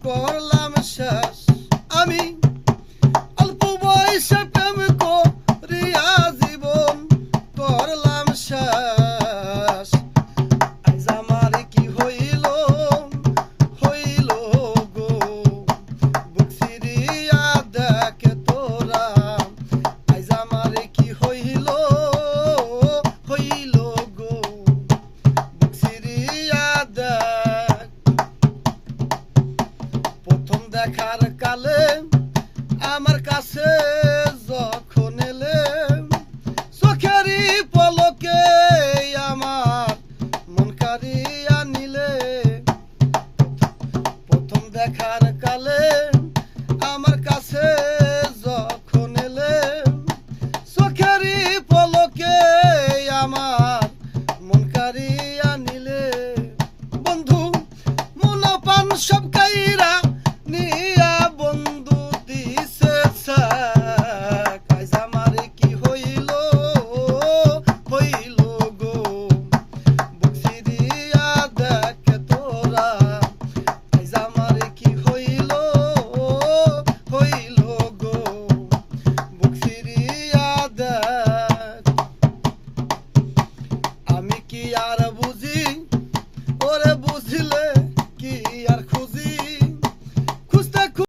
করলাম শেষ আমি অল্প বয়সে প্রেম করিয়া জীবন করলাম শেষ আজ আমার কি হইল হইল গো বুক সিরিয়া দেখে তোরা আজ আমার কি হইল হইল গো বুক সিরিয়া দেখ প্রথম দেখার কালে আমার কাছে যখন এলে চোখেরই পলকে আমার মন কাড়িয়া নিলে প্রথম দেখার কালে আমার কাছে যখন এলে চোখেরই পলকে আমার মন কাড়িয়া নিলে বন্ধু মুনাপান সব কাইরা নিয়া বন্ধু দিছে আজ আমার কি হইল হইল গো বুক সিরিয়া দেখে তোরা আজ আমার কি হইল হইল গো বুক সিরিয়া দেখ আমি কি আর বুঝি